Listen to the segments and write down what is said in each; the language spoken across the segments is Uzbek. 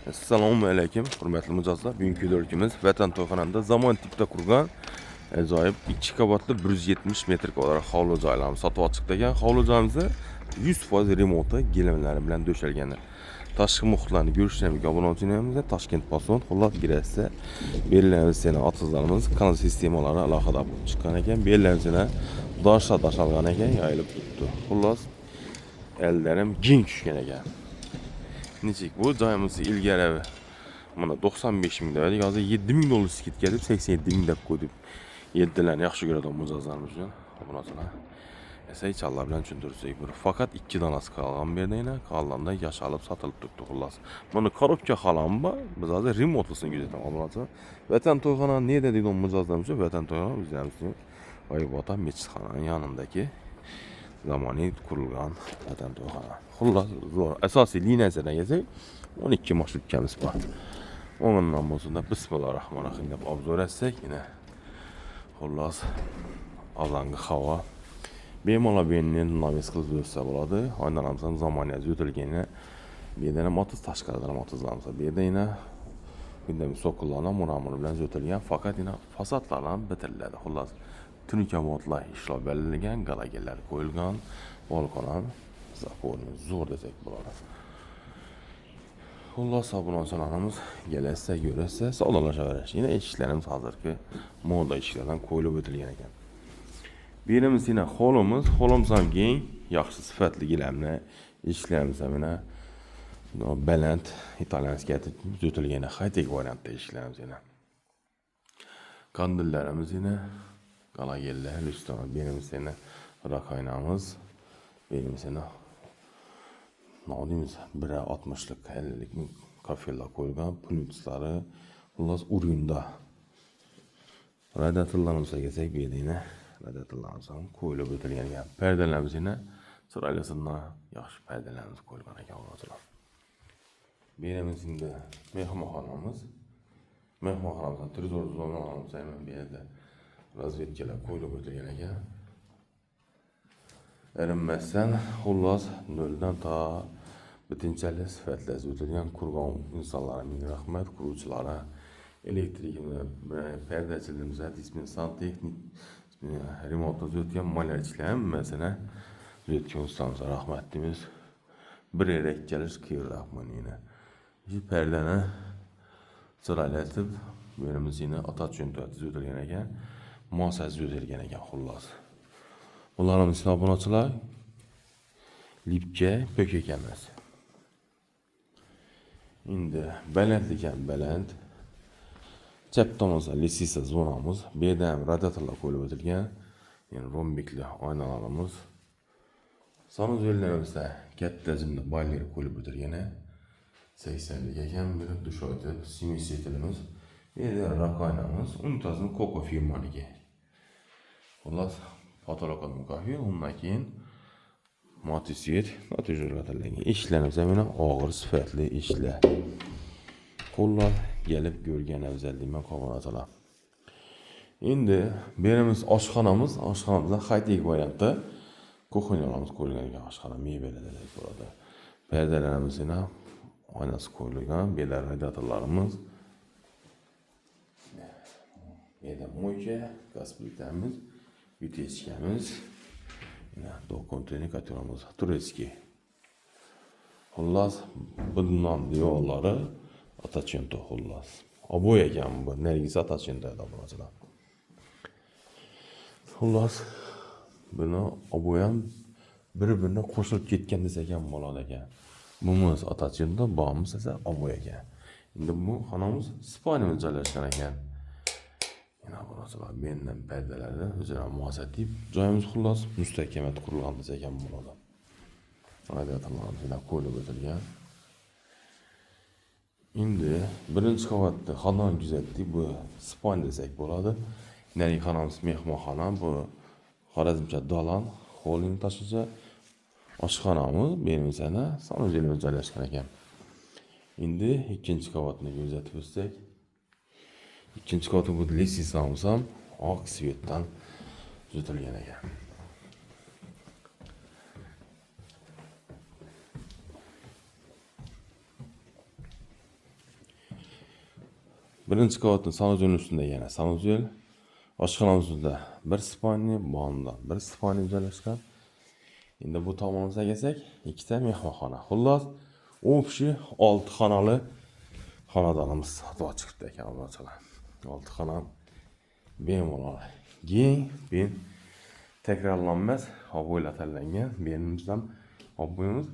Assalomu alaykum, hurmatli mijozlar. Bugungi videolarimiz Vatan to'yxonasida zamon tipda qurgan ajoyib 2 qavatli 170 metr kvadrat hovli joylarni sotib chiqdik ekan. Hovli joyimizni 100% remonti gilamlari bilan döşalgan. Tashqi muhitlarni ko'rishlarga obuna bo'lsangiz, Toshkent Pason xullas girasiz. Belgilangan seni otizlarimiz kanal sistemalari alohida bo'lib chiqqan ekan. Belgilangan dashalgan ekan, yayilib turibdi. Xullas ellerim keng tushgan ekan. Nechik bu joyimiz ilgari mana 95 ming deydi. Hozir 7 ming dollar skidga deb 87 ming deb qo'ydik. 7larni yaxshi ko'radigan mijozlarimiz uchun. Obunachilar. Esa inshaalloh bilan tushuntirsak bir faqat 2 donasi qolgan bu yerda, qolganda yashalib sotilib turibdi xullas. Buni korobka xalanba biz hozir remontlisini kuzatamiz obunachilar. Vatan to'yxona ne deydigan mijozlarimiz uchun Vatan to'yxona bizlarimiz Oyibota mechitxonaning yonidagi zamoniy qurilgan Vatan to'yxona. Xullas zo'r. Asosiy liniyasidan kelsak 12 marshrutkamiz bor. Ondan bo'lsa bismillahirrohmanirrohim deb obzor etsak, yine xullas avlangi havo bemalol beynini navis qilib o'tsa bo'ladi. Oynalarimiz zamoniyat o'tilgani bu yerda ham 30 tashqaridan 30larimiz. Bu yerda yana bunda so'qillarni muramur bilan o'tilgan, faqat yana fasadlar ham bitiriladi. Xullas tunuka modlar ishlab berilgan, galagellar qo'yilgan, balkon ham zo'r desak bo'ladi. Xullas obunachilarimiz kelasa, ko'rasa, savdolashaverish. Yine eshiklarimiz hozirgi moda eshiklardan qo'yilib o'tilgan ekan. Bu yerimiz yine holimiz ham keng, yaxshi sifatli gilamlar, eshiklarimiz ham yana baland italyanskiya o'tilgan high-tech variantda eshiklarimiz yana. Kandillarimiz yine galagellar, lüstron, yerimiz yana rakoynamiz, yerimiz yana nodimiz 1.60'lık 50'lik kafeler koyulgan, plyutsları, xullas urunda. Radiatorlarımıza geçsek bir yine radiatorlarımız ham koyulup o'tilgan ekan. Perdelerimiz yine sıraylasında yaxshi perdelerimiz koyulgan ekan obunachilar. Bu yerimiz endi mehmonxonamiz. Mehmonxonamizdan trezor zonamiz hemen bir yerde razvedkalar koyulup o'tilgan ekan. Erinmezsen xullas noldan ta bitinchalik sifatli o'tilgan qurgan insonlarga ming rahmat, quruvchilarga, elektrikni, perdachilimiz, dispensan texnik remontda o'tgan malyarchilar hammasini o'tgan ustamizga rahmat deymiz. Bir yerga kelish qiyinroqman yine. Shu perdani siralatib, yerimiz yine ata cho'ntati o'tilgan ekan, mosasi o'tilgan ekan xullas. Bunlarımız için obunachilar lipke pökek emas. Endi balandlik ham baland. Chap tomonda lisisa zonamiz, bu yerda ham radiatorlar qo'yilib o'tilgan. Yani rombikli oynalarimiz. Sanuzellerimizda katta hajmda boyler qo'yilib o'tilgan. 80lik ekan, bir dush o'tib, 70 litrimiz. Bu yerda rakoynamiz, unitazimiz Coco firmaniki. Xullas Patologdan kahve, ondan keyin motisiyet, natijalatilgan ishlarimiz ham yana og'ir sifatli ishlar. Qo'llar gelib ko'rgan afzallikman obunachilar. Endi berimiz oshxonamizda high-tech variantda kuxonyalarimiz qo'yilgan ekan, oshxona mebellar bo'ladi. Perdelarimiz yana oynasi qo'yilgan, bu yerda radiatorlarimiz. Bu yerda moyka, gaz plitamiz. Ütechkamiz, do konteyner kateramiz turetskiy. Xullas bundan diyorlari atachento xullas. Oboy ekan bu, nergisi atachento edi obunachilar. Xullas buni oboy ham bir-birine qo'shilib ketgan desak ham bo'ladi ekan. Bumuz atachento, bomiz esa oboy ekan. Endi bu xonamiz spalnimiz joylashgan ekan. Yine obunachilar mendan perdelarni o'zaro mosatib, joyimiz xullas mustahkamat qurilgan desak ham bo'ladi. Radiatorlarimiz yana qo'yilib o'tilgan. Endi birinchi qavatda xonani kuzatdik, bu spaln desak bo'ladi. Nari xonamiz mehmonxona, bu Xorazmcha dalon, holding tashishi oshxonamiz, berimiz yana sanuzelimiz joylashgan ekan. Endi ikkinchi qavatni kuzatib o'tsak, İkinci katı bu lisisamiz ham oq svetdan o'tilgan ekan. Birinchi qavatning sanuzelning ustida yana sanuzel. Oshxonamizda bir spalni, bondan bir spalni joylashgan. Endi bu tomonimizga kelsak, ikkita mehmonxona. Xullas, общий 6 xonali xonadonimiz sotuvga chiqibdi ekan, o'rtalar. 6 xona bemalol. Keng, ben takrorlanmas ob'oylar tanlangan. Benimiz ham ob'oyimiz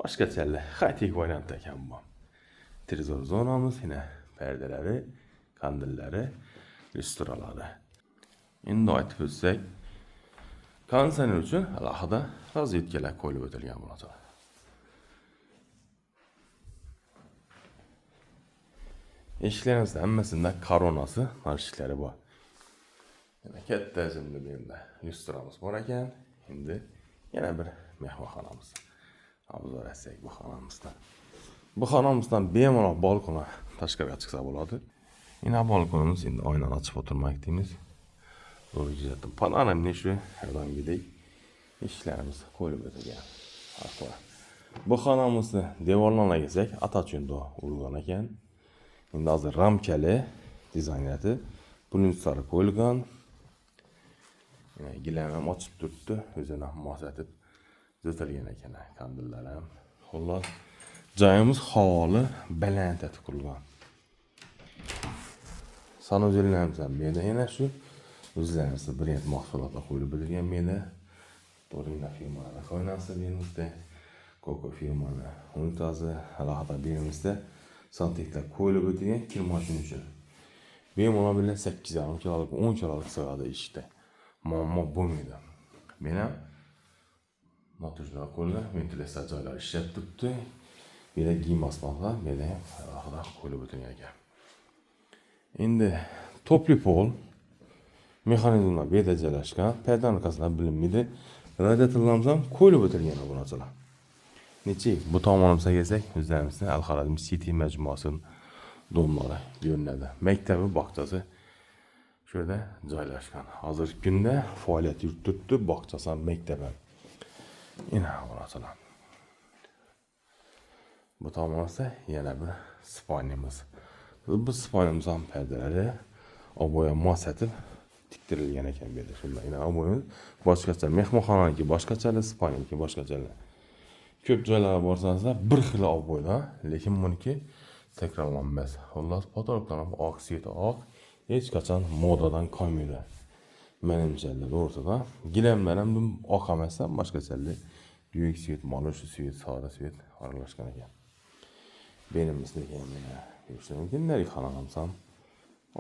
boshqacha high-tech variant ekan bu. Trezor zonamiz, yine perdelari, kandillari, restoranlari. Endi aytib o'tsak, konditsioner uchun alohida rozetkalar qo'yib o'tilgan bo'ladi. Eshiklarimizda hammasida koronasi, marshiklari bor. Yana katta hajmli bu yerda restoranimiz bor ekan. Endi yana bir mehmonxonamiz. Obzor etsak bu xonamizdan. Bu xonamizdan bemalol balkona tashqariga chiqsa bo'ladi. Yine balkonumuz endi oynani ochib o'tirmoqdamiz. Ro'yxatdan panoramli shu odamgidek eshiklarimiz qo'yilib o'tilgan. Bu xonamizni devorlarga kelsak, atacho'ndo urilgan ekan. Endi hozir ramkali dizaynati buning ustiga qo'yilgan. Gilam ham ochib turibdi, o'zini ham mos etib zo'talgan ekan. Kandillar ham. Xullas, joyimiz havoli, baland etib qurilgan. Sanuzellarimiz ham bu yerda yana shu o'zlarimizning brend mahsulotlar qo'yilib o'tilgan bu yerda. Torina firmalari qo'ynasi berimizda, Coco firmani unitazi alohida berimizda santiklar qo'yilib o'tilgan kir mashina uchun. Bemalol bilan 8,5 kilolik, 10 kilolik sig'adi ishda. Muammo bo'lmaydi. Mena noturlar qo'llar ventilyatsiya joylari ishlab turibdi. Bu yerda giyim asboblar, bu yerda alohida qo'yilib o'tilgan ekan. Endi topli pol mexanizmlar bu yerda joylashgan, perdan arkasidan bilinmaydi. Radiatorlarimiz ham qo'yilib o'tilgan bunachalar. Necha bu tomonimizga kelsak, o'zlarimizning Al-Xorazm City majmuasining domlari ko'rinadi. Maktabi, bog'chasi shu yerda joylashgan. Hozirgi kunda faoliyat yuritibdi, bog'chasi ham maktabi. Ina bunachalar. Bu tomonimizda yana bir spalnimiz. Bu spalnimiz ham perdalari ob'oya mos etib tiktirilgan ekan bu yerda. Shunday yana ob'oyimiz boshqacha, mehmonxonaniki boshqacha, spalniki boshqacha. Ko'p joylarga borsangizlar bir xil ob'oyda, lekin buniki takrorlanmas. Xullas, fotolardan oq sveti oq, hech qachon modadan qolmaydi. Menimcha to'g'risida gilamlar ham oq emas, boshqacha buyuk svet, malosh svet, sara svet aralashgan ekan. Benimizda yana ko'rish mumkin, narxlarimiz ham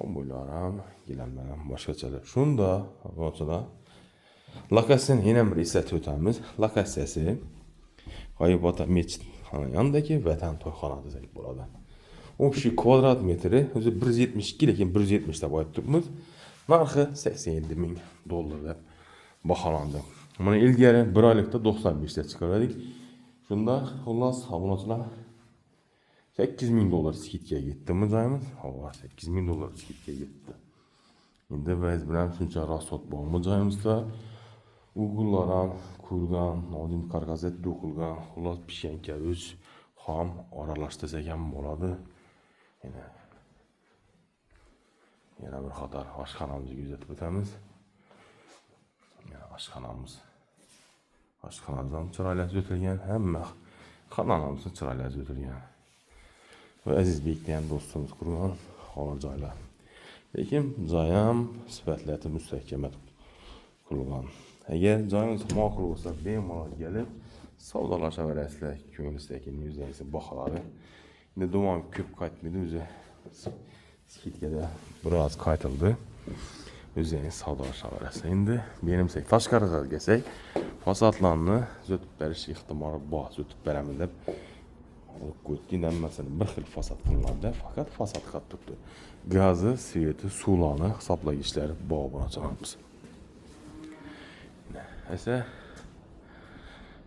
ob'oylar ham, gilamlar ham boshqacha. Shunda o'rtada lokatsiyani yana bir eslatib o'tamiz. Lokatsiyasi G'oyibota mechit yonidagi Vatan to'yxona desak bo'ladi. Общий kvadrat metri o'zi 172, lekin 170 deb aytibmiz. Narxi $87,000 deb baholandi. Buni ilgari 1 oylikda 95 ta chiqardik. Shunda xullas obunachilar $8,000 skidkaga ketdi bu joyimiz. Havo $8,000 skidkaga ketdi. Endi biz bilan shuncha rasot bor bu joyimizda. Uyg'urlar ham kurgan, nodim karkazet to'qilgan, xullas pishgan kavush, xom aralashtirsak ham bo'ladi. Yana bir qator oshxonamizga kuzatib o'tamiz. Oshxonamiz. Oshxonamiz ham chiroyli o'tilgan, hamma xonamiz chiroyli o'tilgan. Va Azizbekda ham do'stimiz qurgan xona joylar. Lekin joy ham sifatlari mustahkam qurilgan. Agar joyingiz ma'qul bo'lsa, bemalol kelib savdolashaverasizlar. Ko'nglingizdagi yuzingizga baholari. Endi davom ko'p qaytmaydi o'zi. Skidkada biroz qaytildi. O'zingiz savdolashaverasiz. Endi menimcha tashqariga kelsak, fasadlarni zotib berish ehtimoli bor. Zotib beramiz deb qo'ydik, hammasini bir xil fasad qilinadi, faqat fasad qilib turibdi. Gazi, sveti, suvlarni hisoblagichlar bor bo'lamiz. Esa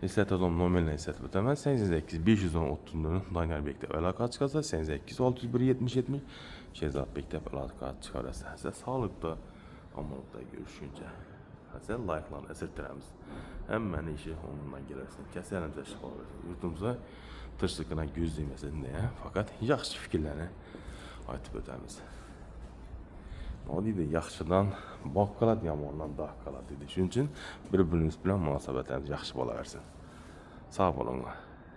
eslatadigan nomerni eslatib o'taman. 88 510 Daynorbekda aloqa chiqarsa, 88 601 70 70 Shehzodbekda aloqa chiqarasiz. Esa sog'likda, omonatda görüşünce. Esa like'larni esirtiramiz. Hammaning ishi o'rnidan kelarsin. Kasalimiz shifo bo'lsin. Yurtimizda tirishlikdan ko'z deymasin deya, faqat yaxshi fikrlarni aytib o'tamiz. O deydi, yaxshidan bog' qiladi, yomondan dog' qiladi deydi. Shuning uchun bir-birimiz bilan munosabatlarimiz yaxshi bo'laversin. Sog' bo'linglar.